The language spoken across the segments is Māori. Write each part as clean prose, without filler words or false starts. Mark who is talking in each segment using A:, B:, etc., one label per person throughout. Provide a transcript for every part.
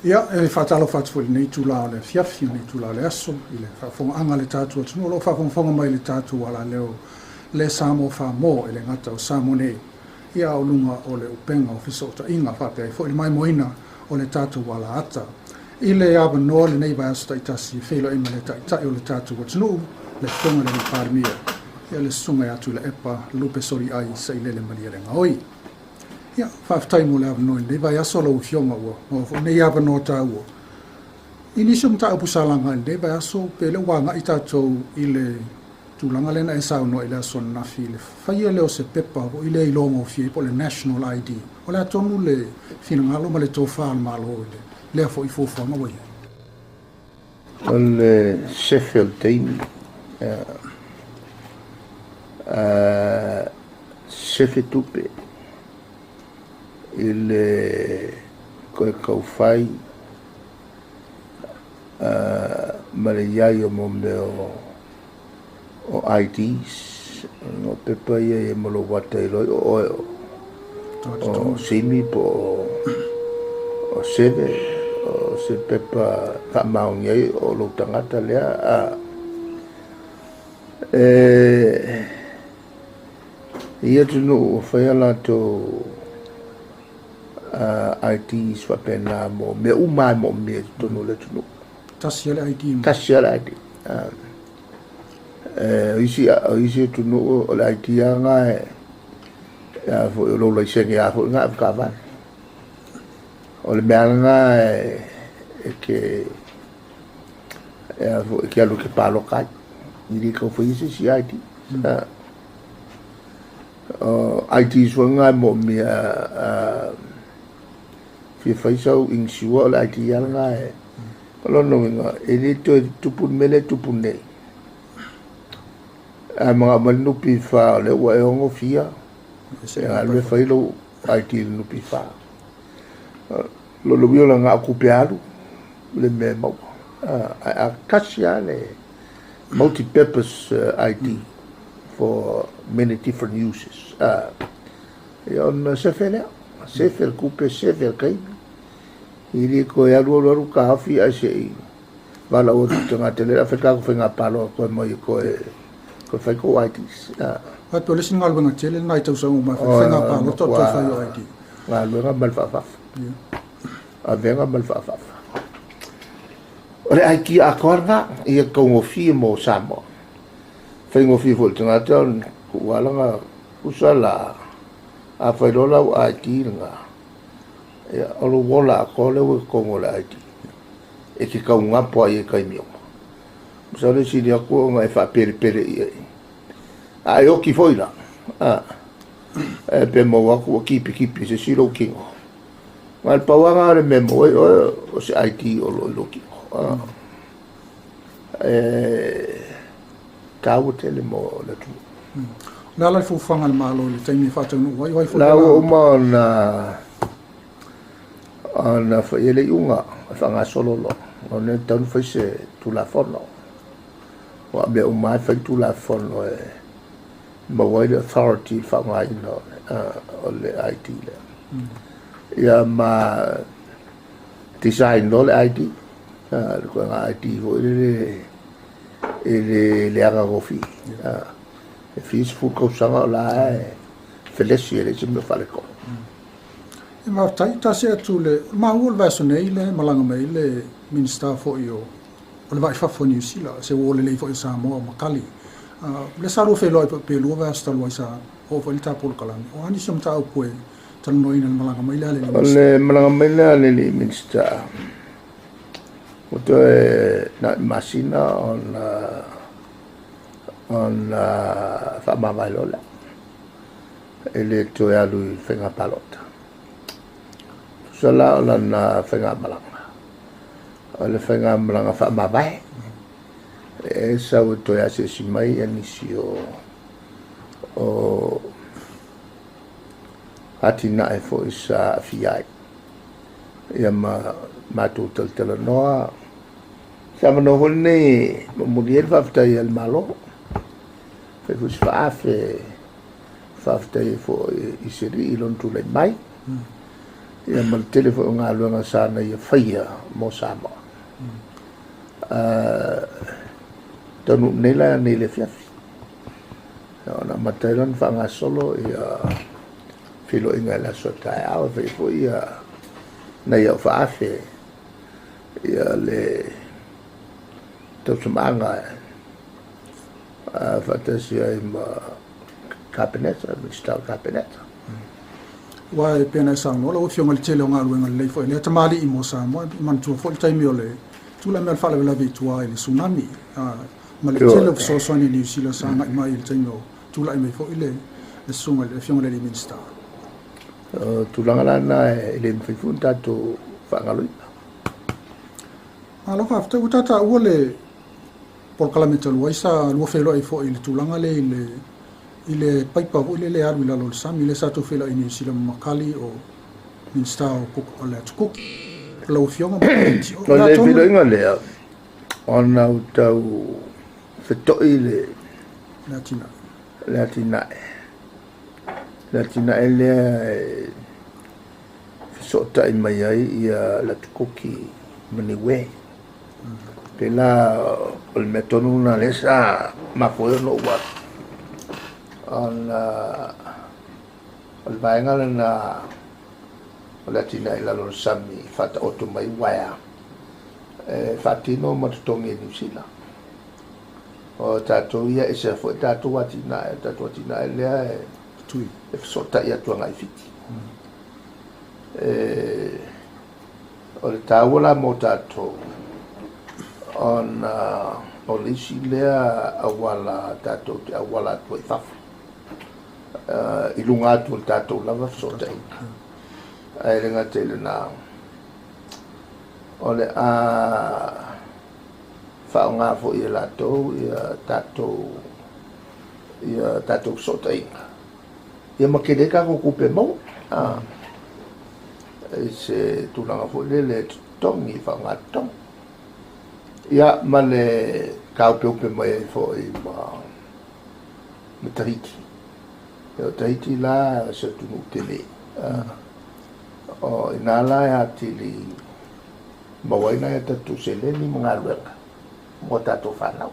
A: Ia, e whaatalo whaatfo nei tūla o le fiafi, nei tūla o le aso, i le whaafonga anga le tātua tunu, lo whaafonga mai le tātua ala leo le Samo Whamō, e le ngata o Samo nei. Ia o lunga o le upenga o fiso o ta inga whapea, i fo i mai moina o le tātua ala ata. I le aba noa le nei vai aso ta itasi, whelo ima le ta itai o le tātua tunu, le whonga le parmia. Ia le sunga atu le epa, lupe sori ai, sa i lele maria le ngaoi. Ia, whaafitai mo le ava noa, le vai aso lau fionga ua, o nei ava noa tā ua. I nisi mta upu salanga, le vai aso, pe le wanga i tātou i le tūlanga lena e sao noa i le aso nafi, le whaia leo se pepa, o i le ilonga o fie, po le National ID. O le atonu le fina ngalo, ma le tō whaal malo i le afo i fōwhanga wai.
B: O le Sheffield team, Sheffield tupe, i le koe kauwhai ma le iai o mombe o IDs no pepa ia e malo wata i loi o simi po o seve o se pepa whamaungi ai o lo tangata lea ia tunu o whaiala to IDs whapena mo me umai mo me tonu le tunu.
A: Tasi ale ID.
B: Tasi ale ID. Isi tunu o le ID anga e fo lo le sengi a fo nga ka va. O le meanga e ke fo ke alu ke palo kai. Ni ko fo isi si ID. ID so nga mo me fi faisau insua la idea nga e lo no nga ele to tupun mele tupun nei a mga manu pi fa le wa ngo fia se a le failo idea no pi fa lo viola nga ku pialu le me mo a kasia le multi-purpose ID for many different uses e on se fele se fel coupe se fel kai ili ko ya lu ka fi a se vala o tanga tele a feka ko fenga palo ko mo ko fa ko IDs
A: a to le singal bana tele nai tau sa uma fenga palo to fa yo ID
B: wa lu nga bal fa a venga bal fa ore ai ki acorda e ko mo fi mo samo fengo fi vol tanga ton wala nga usala a fai lola o ID nga e alo wola ko le ko ngola ID e ki ka unga po ai kai mio so le si dia ko nga fa pere a yo ki foi la e pe mo wa ko kipi se si lo ki mal pa wa nga le memo o se ID o lo ki ka o tele mo le tu
A: la la fu fanga al malo le taimi fata no wai fu
B: la o ma na fa ele unga fanga solo lo on tan fa se tu la fono wa be o ma fa tu la fono e ma wai the authority fa mai no o le IT le ya ma design lo le IT ko nga IT ho le aga gofi e fis fu ko sanga la felesi ele se me fale ko
A: e ma tai ta se tu le ma ul va so nei le malanga mai le minister fo io o le vai fa fo ni sila se o le fo sa mo makali le sa ro fe lo pe lo va sta lo sa o fo il ta pol kala o ani som ta o pue tan no ina malanga mai le
B: malanga mai le minister o to na masina on fa mama lola ele to ya lu fenga palota sola na fenga malanga ole fenga malanga fa mama e sa o to ya se simai anisio o atina e fo isa fiai ya ma tu tel noa siamo no honne mo diel fa ftai al malo fe fus fa ftai fo i seri ilon tu le mai ia mal telefon ngā luanga sana ia whaia mo Samoa. Tonu nela nei le fiafi. Ona matailan whanga solo ia filo inga la sotai awa whaifo ia nei au whaafe ia le tausamanga whatasi ai ma kabineta, Mr. Kabineta.
A: Wai pena sa no lo fionga le tele nga luenga le fo le tamali I mo Samoa man tu fo taimi ole tu la mel fala la vitua le tsunami ma le tele so so ni New Zealand sa nga mai le taimi tu la me fo ile le sunga le fionga le minister
B: tu la ngala na le mfifunta to fangaloi
A: alo ka fta utata ole por calamita lo isa lo felo ai fo ile tu la ngale ile paipa ile le aru la lo sami le sa to felo I New Zealand makali o minister o ko le tukuk lo fionga
B: o le filo inga le ona utau feto ile latina ele fisota I mai ai ia la tukuki maniwe pela o le metonu na lesa makoe no wa on vaenga na latina ila lo sami fata oto mai waya fatino matotongi New Zealand o tato ia isa fo tato watina le
A: tui
B: e sota ia tua ngai fiti o le tawola mo tato on o lisi lea awala tato te awala tua I fafu ilunga atu le tato lava sota ina ai renga tele na o le whaonga fo I lato ia tato sota ina ia makedeka ko kupe mo se tulanga fo le tongi whaonga tong ia male kaupe upe mai fo I ma Tahiti Tahiti la se tunu tele o inala ya tili mawaina ya tatu seleni mga luenga mo tato whanau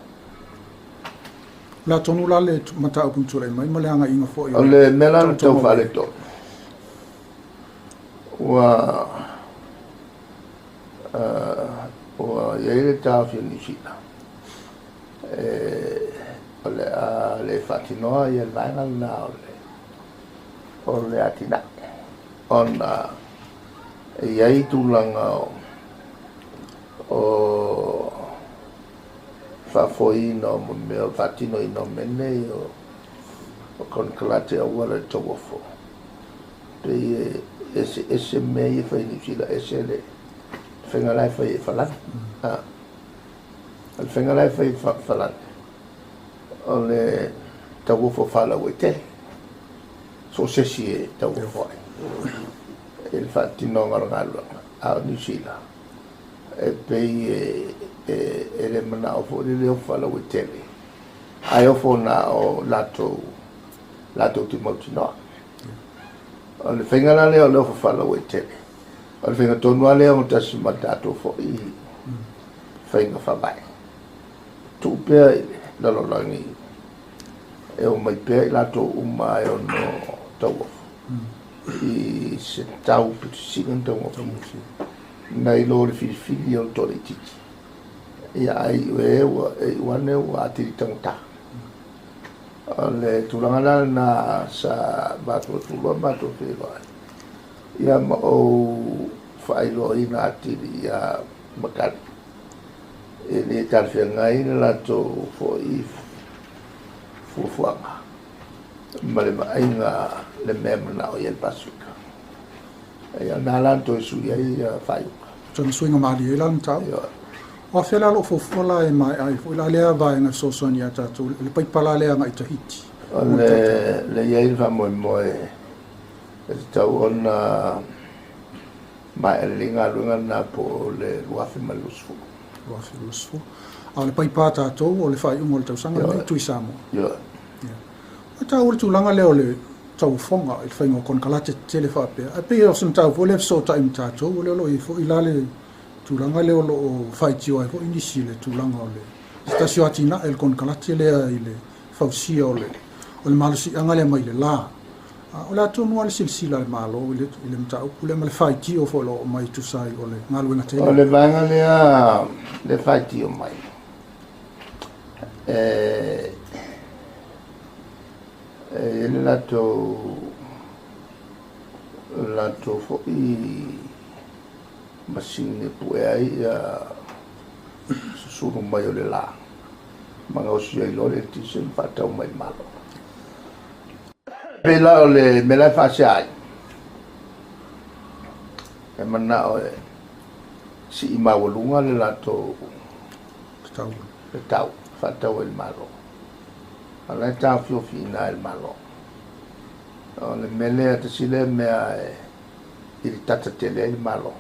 A: la tonu la le mata upun tule mai male anga inga fo
B: o le melan tau whale to wa yeile tau whini sina o le whatinoa I el vainga na o le atina ona iai tulanga o whafoina mo mea whatino ino mene o konkalate a wala tawafo pe ese mei whaini sila ese le whengalai whai whalan al whengalai whai whalan o le tawafo whala ue tele so sesi e tawafo ai il whatino ngarangalo a New Zealand e pei ele mana o fo le fala o tele ai o fo na o lato ti motino o le fengala le o le fala o tele o le fenga tonu ale o tasi matato fo I fenga fa bai tu pe la lo langi e o mai pe lato uma e o no tawo I se tau pe sigando o nei lor fili o tole tiki ia ai wane o atiri tangta le tulanga na sa bato tulo bato filo ia ma o failo ina atiri ia makan ele tarfengai la to fo I fuanga male ainga le memna o el pasuka ia nalanto su ia fai
A: John swinga mali elan tau o fela lo fo fola e mai ai fo la lea vai na so sonia tatu le pai pala lea ngai Tahiti
B: le ia fa mo tau ona mai linga lunga na po le wafi malusfu
A: a le pai pata to o le fai mo le tau sanga mai tu Samoa
B: yo
A: ta o tu langa le ole tau fonga il fainga kon kalate tele fa pe a pe o sem tau vole so ta im tato vole lo i fo ilale tulanga le o fai tio ai fo indisi le tulanga o le stasio atina el kon kalate le ile fausia o le malusi angale mai le la o la tu no al silsila le malo ile mta o le mal fai tio fo lo mai tu sai o le ngalu na tele
B: o le vanga le fai tio mai ele lato fo i masine pue ai susuru mai o le la manga o sia i lore ti se fatau mai malo pela o le me la fase ai e mana o si i mawalunga le lato tau fatau il malo ala ta fio fina il malo o le mele te sile mea il tata tele il malo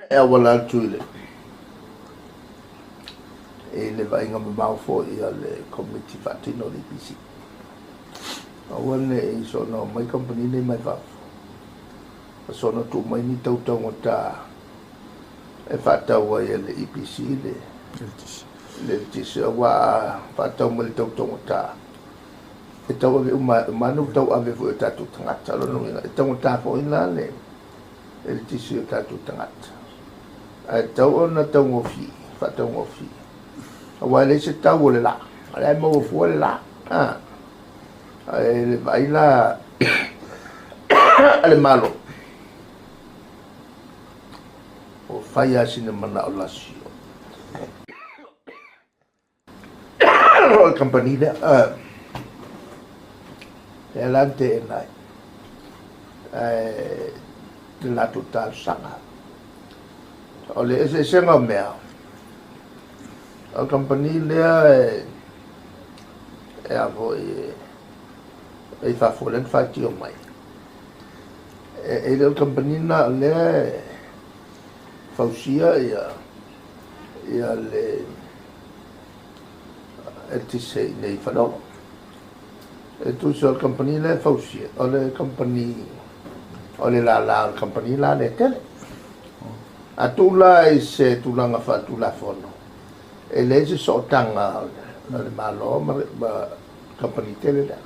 B: e wala tuile e le vai nga mau fo i ale committee fatino di PC o wale e sono mai company nei mai va sono tu mai ni tau ta e fatau ai le IPC le tisi wa fatau mo le tau ta e tau ave manu tau ave fo tatu tangata lo no e tau ta fo ina le e tisi tatu tangata e tau ona tau ngofi fatau ngofi wa le se tau le la ale mo fo le la e vai la ale malo o fai asine mana o lasio o campanile e lante e nai la total sanga o le ese senga mea o campanile e a voi e fa folen fatti o mai e le campanina le fausia ia le e ti sei nei fanolo e tu sei il campanile fausia o le compagnie o le la compagnie la le tele a tu la e se tu la fa tu la fono e le se so tanga le malo ma compagnie tele la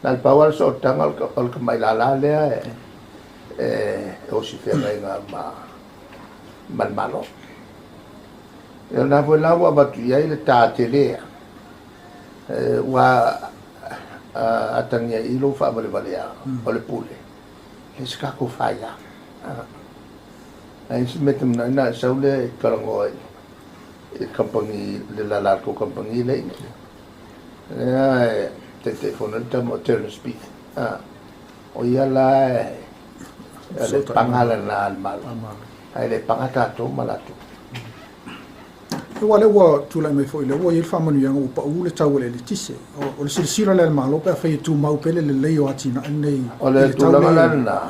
B: nel power so tanga al mai la le o si ferra ma malo e na vo la wa batu ia le ta tele wa atania i lo fa vale o le pule e ska ko faia ai si metem na saule karango e compagnie de la compagnie le telefono il motor speed o ia la le pangala na al mal ai le pangata to malatu
A: e wale wa tula me foi le wa il famanu yang o pa ule tau le tise o le silsila le malo pe fa tu mau pele le leo atina nei
B: o le tula malana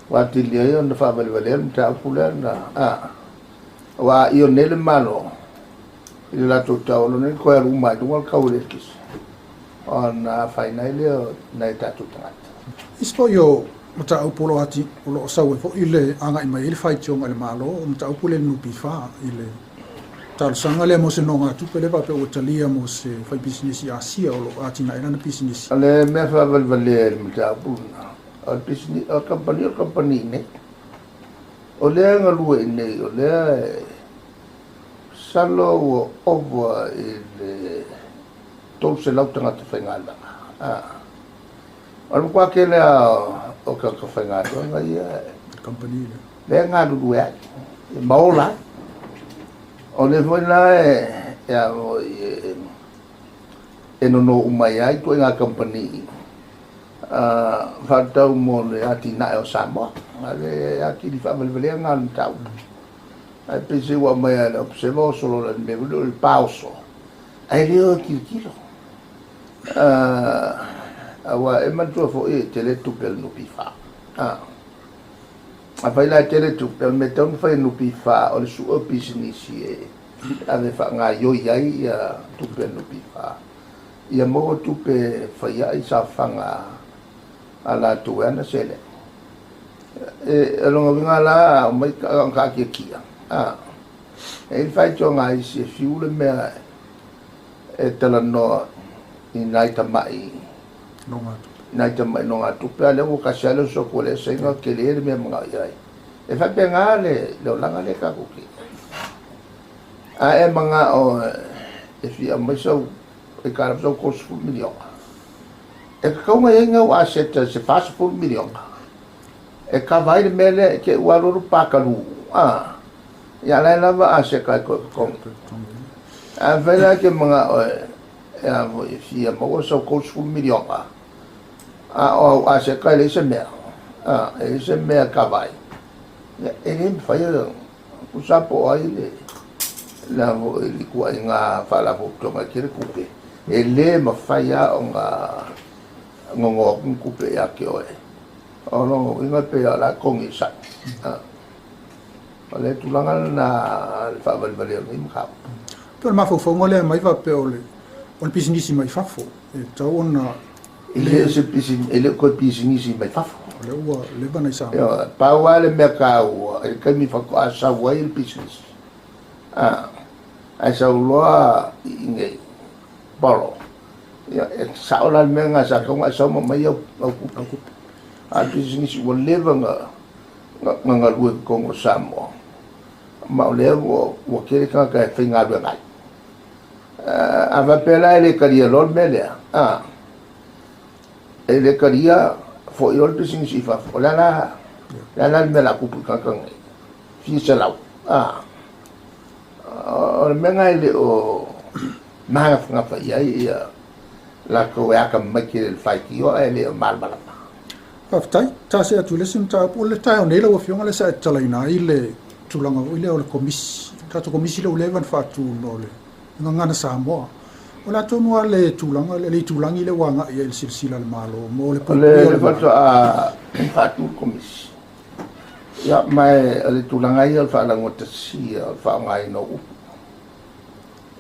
B: wa tilia yo na fa vale vale ta pulana wa io nel malo il la tutta o nel ko ru mai tu al kaule kis on finale na ta tutta
A: ispo yo mata au polo ati o lo sawe fo ile anga mai il fai chong al malo mata au pole nu pifa ile tal sanga le mo se no nga tu pele pa pe o talia mo se fai business ya sia o lo ati na ina business
B: ale me fa valvale mata buna al business al company ne o le nga lu ne o le salo over il tol se la tanga te fengala al kwa ke le o ka fengala nga ia
A: company
B: le nga lu e maola o le foi la ya no umai ai ko nga company fatau mo le ati na o samo ale aki di fa vele nga tau ai pese wa mai ala observo solo le me il pauso ai le kilo awa e man tu fo e tele tu pel no pifa a fai la tele tu pel me ton fai no pifa o su business e ave fa nga yo ia tu pel no pifa ia mo tu pe faia i sa fanga ala tu ana sele lo nga la mai ka kia e fai tonga i se fiule me e tala no i naita mai naita mai no nga tu pe le ka sale so ko le se nga ke le me mga ai e fa pe nga le lo langa le ka ku ki e mga o e fi mai so e ka so ko su milion e ka nga nga wa seta se fa su milion e ka vai le mele ke wa ro pa ka lu ya la la va a se ka ko a vela ke mga o e mo fi mo so ko su milion o a se ka le se me e se me ka vai e ni fa yo ku sa po ai le la vo li ku nga fa la vo to ma ke ku pe e le ma fa ya o nga ngo ku pe ya ke o o no inga pe la kong isa ole tulanga na fa val vale ni ma
A: pero ma fo ngole mai va pe ole on business mai fa fo e tau ona
B: ile se pisin ele ko business mai fa fo
A: le wa le bana sa
B: yo pa wa le mercado e ka mi fa ko asa wa il business ai sa lo inge bolo ya sa ola menga sa ko sa mo mai au a business wo leva nga lu ko sa mo ma le wo ke ka finga lu ngai ava pela ele karia lo mele ele karia fo yo business ifa fo la mela ku ka ngai fi sa la o menga ele o ma nga fa ya la ko ya ka make el fight yo ele mal bala
A: aftai ta se atu lesin ta pole ta o nela o fionga le sa tala ina ile tulanga ile o komisi ta to komisi le levan fa tu no le ngana sa mo ola to no le tulanga le tulangi le wanga ia il silsila le malo mo le
B: fa fa tu komisi ya mai le tulanga ia fa la ngota si fa ngai no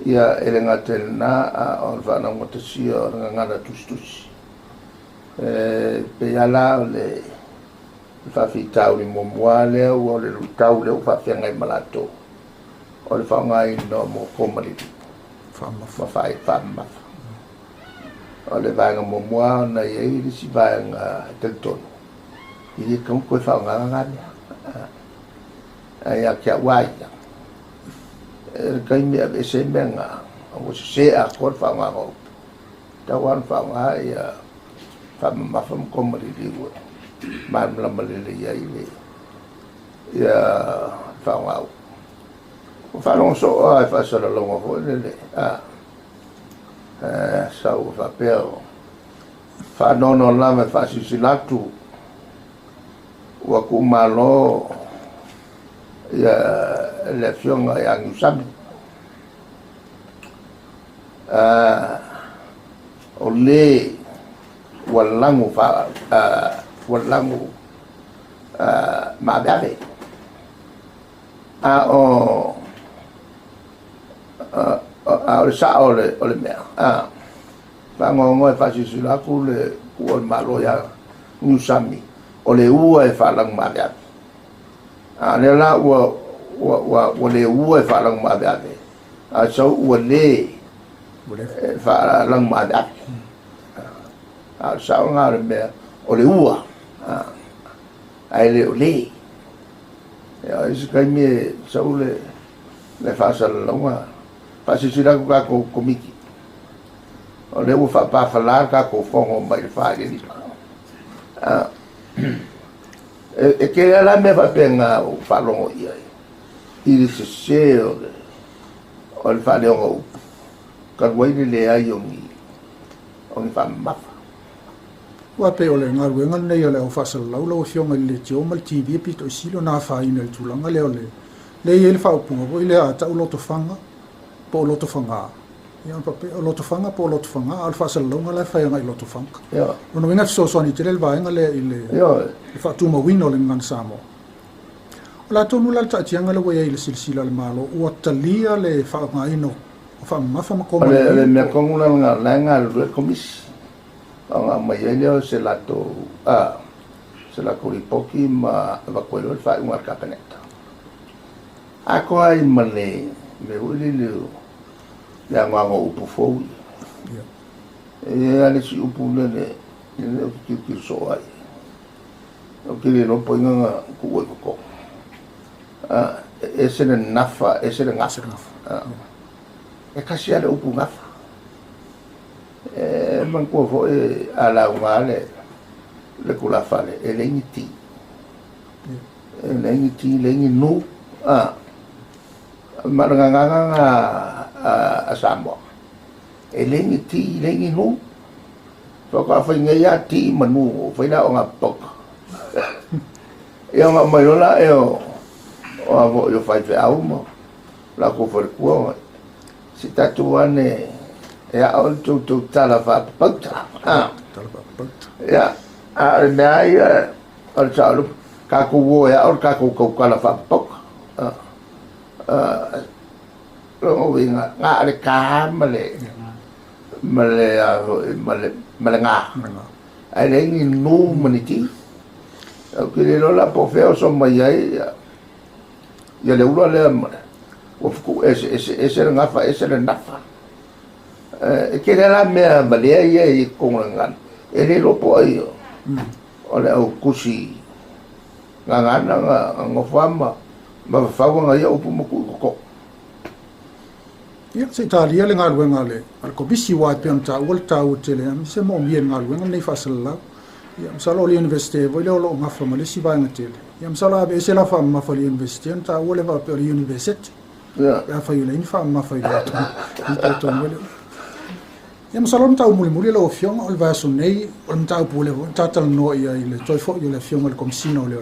B: ia ele ngatel na o fa na ngota si o ngana tustus pe ala le fa fitau ni momuale o le tau le fa fenga malato o le fa ngai no mo komali fa ma o le va ngo moa na ye li si va nga telton i kom ko fa nga ya kia wai kai mi ave se menga o se a kor fa nga o ta wan fa nga ya fa ma fa ko ma di wo ma la ma le ya ile ya fa nga o fa non so fa so lo ngo fo le sa o fa pero fa no la me fa si latu wa ku malo ya le fionga ya ngusami o le walangu fa walangu ma bave o sa ole me fa ngo fa si la ku le o malo ya ngusami o le ua e fa lang ma bave le la o le ua e fa lang ma bave so o le fa lang ma bave sa nga me o le ua ai le o le ya is kai me sa le fa sa longa fa si sira ko komiki o le fa pa fa la ka ko fongo mai fa ni e che la me va penga o fa longo ia il se se o le fa le o ka wai le ai o ni fa ma
A: wa pe ole ngaru ngal nei ole o fasal laulo fionga le tio mal tv pito silo na fa ina le tulanga le ole le ele fa o pungo ile ata o loto fanga po loto fanga ia pa pe o loto fanga po loto fanga al fasal longa la fa ngai loto fanga
B: ya
A: no venga so so ni tele va ngale ile
B: ya
A: fa tu mo wino le ngan samo la tonu la ta tianga le wa ile silsila le malo o talia le fa ngai no fa mafa ma ko
B: le me kongula nga le komis nga mai ele se la to se la koripoki ma va kwelo fa un arcapaneta ako ai male me uli le ya nga upu fo e ale si upu le ki so ai o ki le no poinga ku ko ese le nafa ese le ngafa e kasi ale upu ngafa man ko fo ala ngale le kula fale e lengi ti lengi no maranganga a Samoa e lengi no so ka fa ngai ti manu fa ina nga pok e nga mai la e o avo yo fai fe aumo la ko for ko si tatuane e a olto to tala fa pokta ya a me ai al chalu ka ko wo ya or ka ko kala fa pok lo vinga nga le ka male nga ai le ngi no maniti o que lo la po feo so mai ai ya le ulo le o fu ese nga fa ese le nafa que la me male ai con ngan ele lo po ai o le o kusi nga ngo fama ma fa nga ia o pu mo ko
A: ia se Italia le ngalu ngale al ko bisi wa pe am ta wol ta o tele am se mo mien ngalu ngai fa sala ia msalo le universite vo le lo ngafa ma le si va ngatele ia msalo be se la fa ma fa le universite ta wole va pe le universite ia fa ile fa ma fa ile to wole ia msalo mta muli lo fiong ol va so nei ol mta pu le ta tal no ia ile toi fo ile fiong le komsino le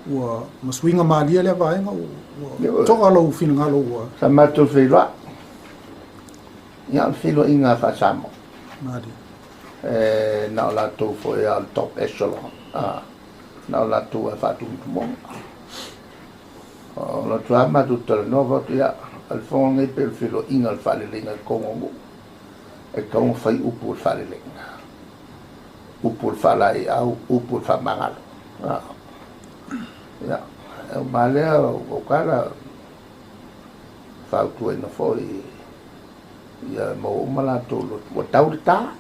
A: wa maswinga malia le va nga to alo fin ngalo wa
B: sa mato filo ya filo inga fa samo
A: mari
B: na la to fo al top echelon na la to fa tu mo la trama tutto il nuovo ya al fondo per filo inga al fare le nel Congo e come fai upur fare le upur fare au upur fa mangalo ya male o cara fa tu no foi ya mo mala to lo taurita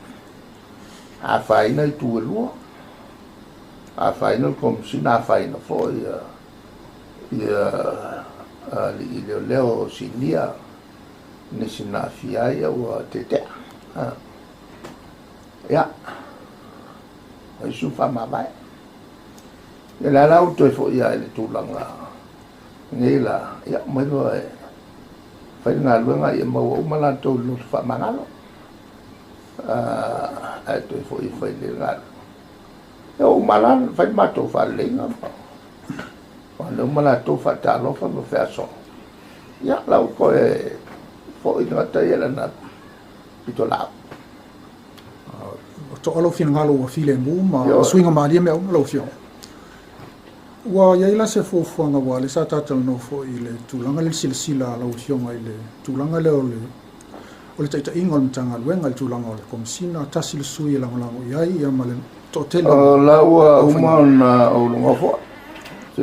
B: a fai no tu lo a fai no com sina fai no foi ya li leo sinia ni sina fia ya o tete ya ai su fa ma vai ya la auto fo ya le tulanga ngela ya mai lo fa nga luenga ya mo mala to lo fa mangalo to fo i fa le nga yo malan fa ma to fa le nga quando mala to fa ta lo fa lo fa so ya la ko fo i nga ta ya na pitola
A: to alo fin ngalo wa file mu ma swinga malia me lo fio wa ya ila se fo nga wa le sa tatal no fo ile tulanga le silsila la usionga ile tulanga le ole ole ta ingol mtanga wenga tulanga ole komsina tasil sui la ngala ya ya malen totel
B: la wa umana o lo fo se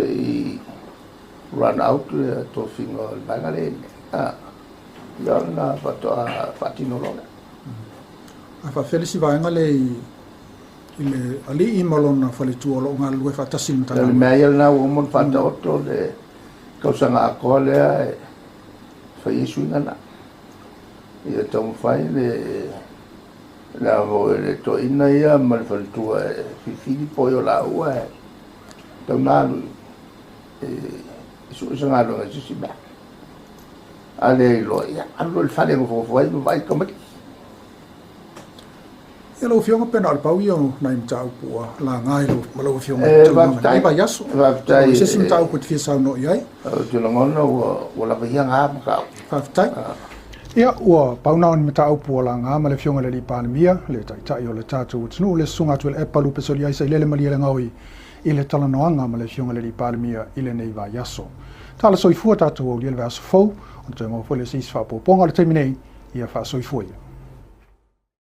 B: run out to fingo bangale ya na fatino lo
A: fa felisi va ngale ile ali imalona fale tu lo ngal we fa tasim ta
B: le mail na o mon fa to le causa nga akole fa isu ngana ia tom fai le la vo le to ina ia mal fa tu fi po yo la u to na isu nga lo si ba ale lo ia allo il fale ngo fo vai come
A: lo fiong pe al pau yo na im tau po la ngai lo malo fiong
B: vai
A: ba yaso
B: vai
A: se sim tau ko fi sa no yai
B: tu lo ngono o la via nga ka
A: tai ia o pau na on tau po la nga male fiong le li pan mia le tai yo le tatu tnu le sunga tu e palu pe so yai sai le mali le ngoi ile tala no anga male fiong le li pan mia ile nei va yaso Tala soifua tātou o lia le vea sofou, o te mau fole sis whapoponga le teminei, ia wha soifua ia.